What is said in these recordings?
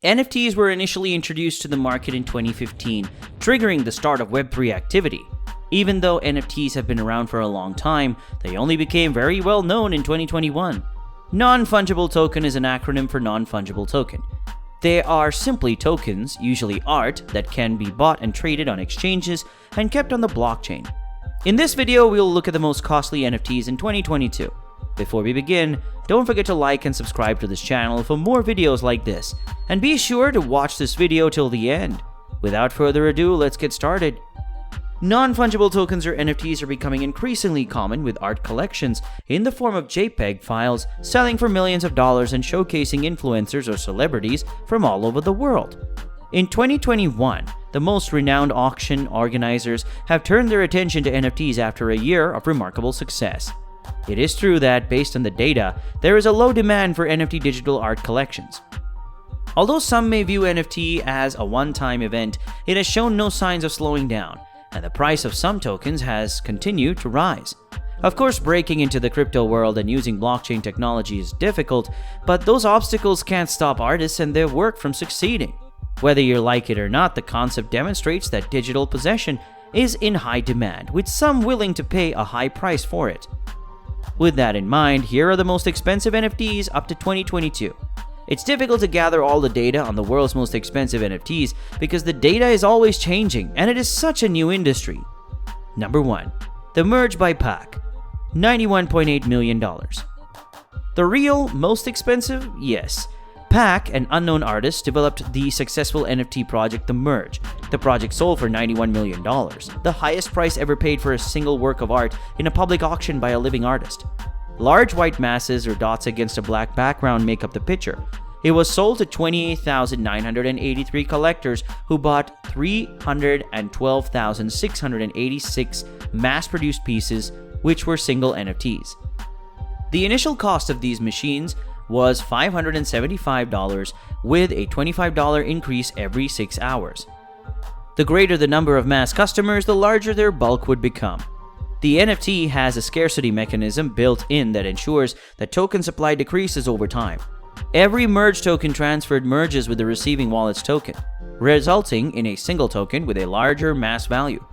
NFTs were initially introduced to the market in 2015, triggering the start of Web3 activity. Even though NFTs have been around for a long time, they only became very well known in 2021. Non-fungible token is an acronym for non-fungible token. They are simply tokens, usually art, that can be bought and traded on exchanges and kept on the blockchain. In this video, we'll look at the most costly NFTs in 2022. Before we begin, don't forget to like and subscribe to this channel for more videos like this, and be sure to watch this video till the end. Without further ado, let's get started. Non-fungible tokens or NFTs are becoming increasingly common, with art collections in the form of JPEG files selling for millions of dollars and showcasing influencers or celebrities from all over the world. In 2021, the most renowned auction organizers have turned their attention to NFTs after a year of remarkable success. It is true that, based on the data, there is a low demand for NFT digital art collections. Although some may view NFT as a one-time event, it has shown no signs of slowing down, and the price of some tokens has continued to rise. Of course, breaking into the crypto world and using blockchain technology is difficult, but those obstacles can't stop artists and their work from succeeding. Whether you like it or not, the concept demonstrates that digital possession is in high demand, with some willing to pay a high price for it. With that in mind, here are the most expensive NFTs up to 2022. It's difficult to gather all the data on the world's most expensive NFTs because the data is always changing and it is such a new industry. Number 1. The Merge by Pack, $91.8 million. The real most expensive? Yes. Pack, an unknown artist, developed the successful NFT project The Merge. The project sold for $91 million, the highest price ever paid for a single work of art in a public auction by a living artist. Large white masses or dots against a black background make up the picture. It was sold to 28,983 collectors who bought 312,686 mass-produced pieces, which were single NFTs. The initial cost of these machines was $575, with a $25 increase every 6 hours. The greater the number of mass customers, the larger their bulk would become. The NFT has a scarcity mechanism built in that ensures that token supply decreases over time. Every merge token transferred merges with the receiving wallet's token, resulting in a single token with a larger mass value.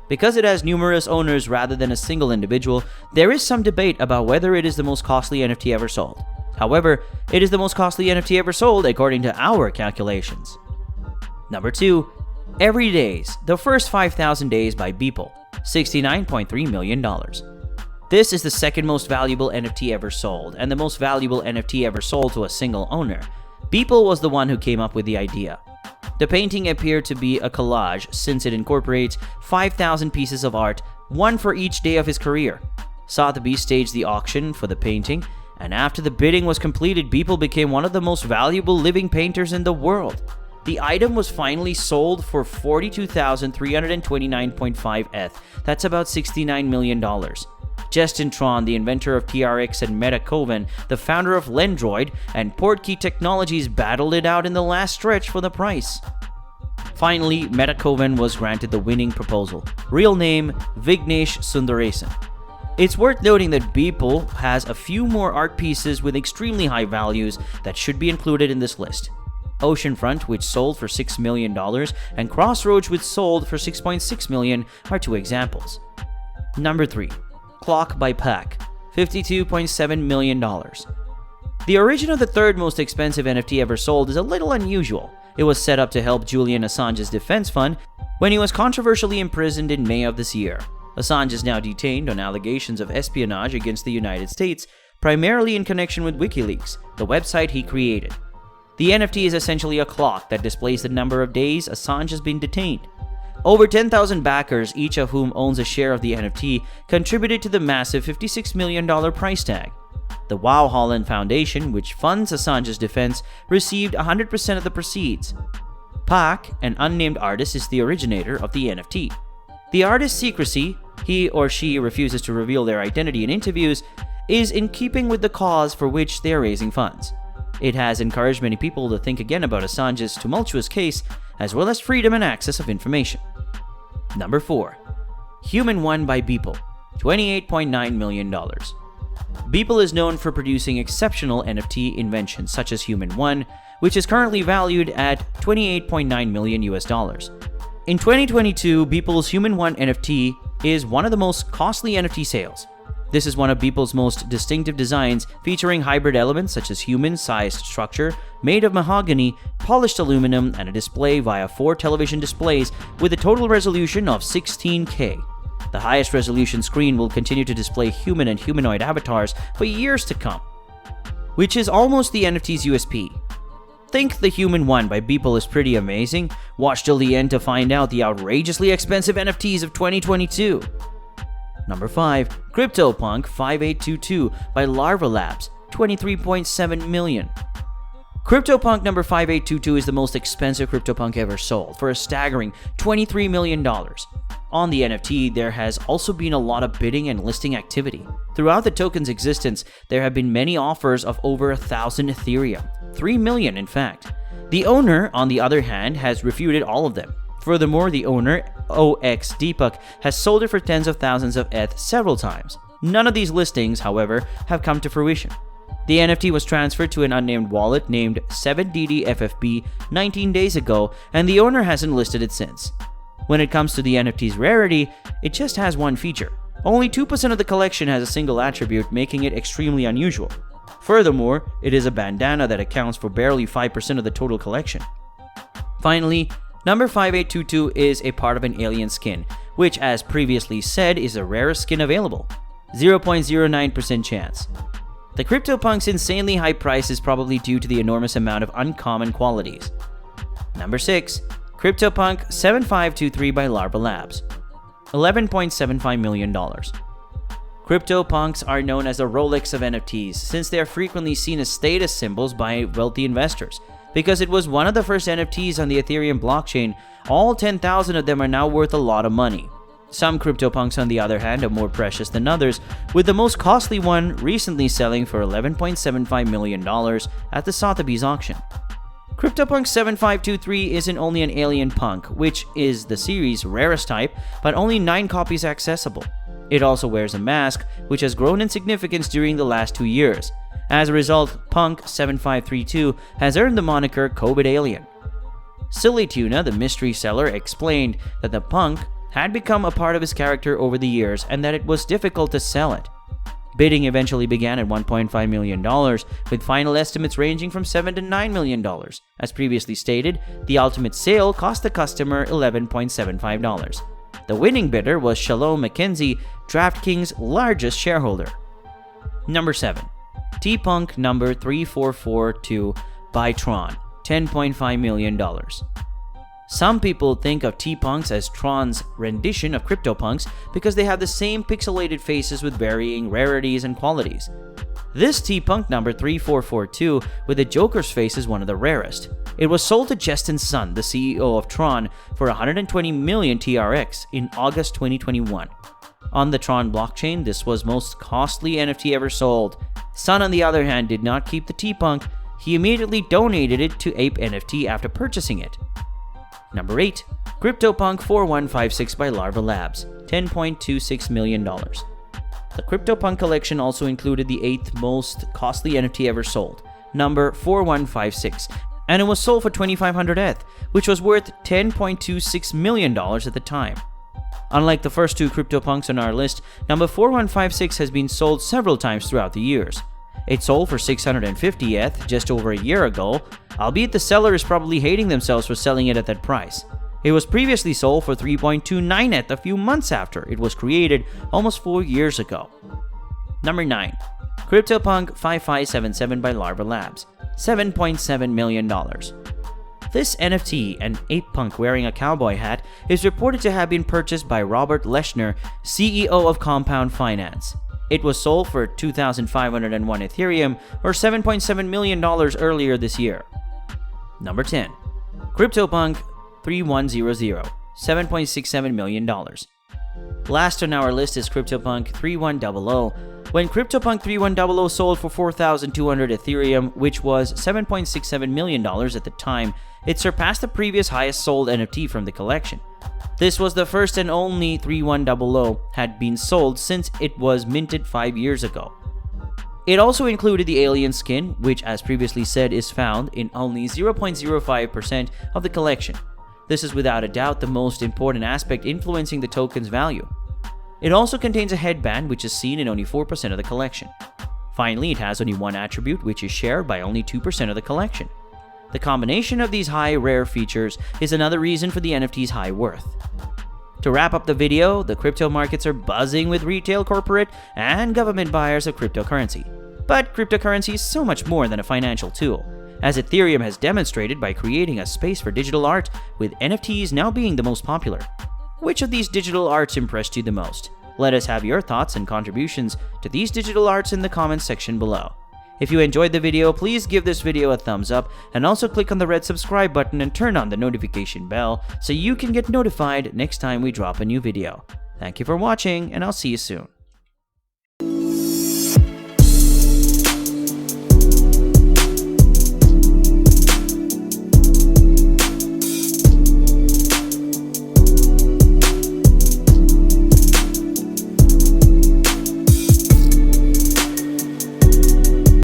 Because it has numerous owners rather than a single individual, there is some debate about whether it is the most costly NFT ever sold. However, it is the most costly NFT ever sold according to our calculations. Number 2. Every Days, the First 5,000 Days by Beeple, $69.3 million. This is the second most valuable NFT ever sold, and the most valuable NFT ever sold to a single owner. Beeple was the one who came up with the idea. The painting appeared to be a collage since it incorporates 5,000 pieces of art, one for each day of his career. Sotheby's staged the auction for the painting, and after the bidding was completed, Beeple became one of the most valuable living painters in the world. The item was finally sold for $42,329.5 ETH. That's about $69 million. Justin Tron, the inventor of TRX, and Meta Coven, the founder of Lendroid and Portkey Technologies, battled it out in the last stretch for the price. Finally, Meta Coven was granted the winning proposal. Real name, Vignesh Sundaresan. It's worth noting that Beeple has a few more art pieces with extremely high values that should be included in this list. Oceanfront, which sold for $6 million, and Crossroads, which sold for $6.6 million, are two examples. Number 3. Clock by Pack, $52.7 million. The origin of the third most expensive NFT ever sold is a little unusual. It was set up to help Julian Assange's defense fund when he was controversially imprisoned in May of this year. Assange is now detained on allegations of espionage against the United States, primarily in connection with WikiLeaks, the website he created. The NFT is essentially a clock that displays the number of days Assange has been detained. Over 10,000 backers, each of whom owns a share of the NFT, contributed to the massive $56 million price tag. The Wow Holland Foundation, which funds Assange's defense, received 100% of the proceeds. Pack, an unnamed artist, is the originator of the NFT. The artist's secrecy, he or she refuses to reveal their identity in interviews, is in keeping with the cause for which they are raising funds. It has encouraged many people to think again about Assange's tumultuous case, as well as freedom and access of information. Number 4. Human One by Beeple, $28.9 million. Beeple is known for producing exceptional NFT inventions such as Human One, which is currently valued at $28.9 million US dollars. In 2022, Beeple's Human 1 NFT is one of the most costly NFT sales. This is one of Beeple's most distinctive designs, featuring hybrid elements such as human-sized structure made of mahogany, polished aluminum, and a display via 4 television displays with a total resolution of 16K. The highest resolution screen will continue to display human and humanoid avatars for years to come, which is almost the NFT's USP. Think the Human 1 by Beeple is pretty amazing. Watch till the end to find out the outrageously expensive NFTs of 2022. Number 5. CryptoPunk 5822 by Larva Labs, $23.7 million. CryptoPunk number 5822 is the most expensive CryptoPunk ever sold, for a staggering $23 million. On the NFT, there has also been a lot of bidding and listing activity. Throughout the token's existence, there have been many offers of over 1,000 Ethereum, 3 million in fact. The owner, on the other hand, has refuted all of them. Furthermore, the owner, OX Deepak, has sold it for tens of thousands of ETH several times. None of these listings, however, have come to fruition. The NFT was transferred to an unnamed wallet named 7DDFFB 19 days ago, and the owner hasn't listed it since. When it comes to the NFT's rarity, it just has one feature. Only 2% of the collection has a single attribute, making it extremely unusual. Furthermore, it is a bandana that accounts for barely 5% of the total collection. Finally, number 5822 is a part of an alien skin, which, as previously said, is the rarest skin available. 0.09% chance. The CryptoPunk's insanely high price is probably due to the enormous amount of uncommon qualities. Number 6. CryptoPunk 7523 by Larva Labs, $11.75 million. CryptoPunks are known as the Rolex of NFTs, since they are frequently seen as status symbols by wealthy investors. Because it was one of the first NFTs on the Ethereum blockchain, all 10,000 of them are now worth a lot of money. Some CryptoPunks, on the other hand, are more precious than others, with the most costly one recently selling for $11.75 million at the Sotheby's auction. CryptoPunk 7523 isn't only an alien punk, which is the series' rarest type, but only 9 copies accessible. It also wears a mask, which has grown in significance during the last 2 years. As a result, Punk 7532 has earned the moniker COVID Alien. Silly Tuna, the mystery seller, explained that the punk had become a part of his character over the years and that it was difficult to sell it. Bidding eventually began at $1.5 million, with final estimates ranging from $7 to $9 million. As previously stated, the ultimate sale cost the customer $11.75. The winning bidder was Shalom McKenzie, DraftKings' largest shareholder. Number 7. T-Punk number 3442 by Tron, $10.5 million. Some people think of T-Punks as Tron's rendition of CryptoPunks because they have the same pixelated faces with varying rarities and qualities. This T-Punk number 3442 with the Joker's face is one of the rarest. It was sold to Justin Sun, the CEO of Tron, for 120 million TRX in August 2021. On the Tron blockchain, this was most costly NFT ever sold. Sun, on the other hand, did not keep the T-Punk. He immediately donated it to Ape NFT after purchasing it. Number 8. CryptoPunk 4156 by Larva Labs, $10.26 million. The CryptoPunk collection also included the 8th most costly NFT ever sold, number 4156, and it was sold for 2,500 ETH, which was worth $10.26 million at the time. Unlike the first 2 CryptoPunks on our list, number 4156 has been sold several times throughout the years. It sold for 650 ETH just over a year ago, albeit the seller is probably hating themselves for selling it at that price. It was previously sold for 3.29 ETH a few months after it was created almost 4 years ago. Number 9. CryptoPunk 5577 by Larva Labs, $7.7 million. This NFT, an ape punk wearing a cowboy hat, is reported to have been purchased by Robert Leshner, CEO of Compound Finance. It was sold for 2,501 Ethereum, or $7.7 million earlier this year. Number 10. CryptoPunk 3100, $7.67 million. Last on our list is CryptoPunk 3100. When CryptoPunk 3100 sold for 4,200 Ethereum, which was $7.67 million at the time, it surpassed the previous highest sold NFT from the collection. This was the first and only 3100 had been sold since it was minted 5 years ago. It also included the alien skin, which as previously said is found in only 0.05% of the collection. This is without a doubt the most important aspect influencing the token's value. It also contains a headband which is seen in only 4% of the collection. Finally, it has only one attribute which is shared by only 2% of the collection. The combination of these high rare features is another reason for the NFT's high worth. To wrap up the video, the crypto markets are buzzing with retail, corporate, and government buyers of cryptocurrency. But cryptocurrency is so much more than a financial tool, as Ethereum has demonstrated by creating a space for digital art, with NFTs now being the most popular. Which of these digital arts impressed you the most? Let us have your thoughts and contributions to these digital arts in the comments section below. If you enjoyed the video, please give this video a thumbs up and also click on the red subscribe button and turn on the notification bell so you can get notified next time we drop a new video. Thank you for watching, and I'll see you soon.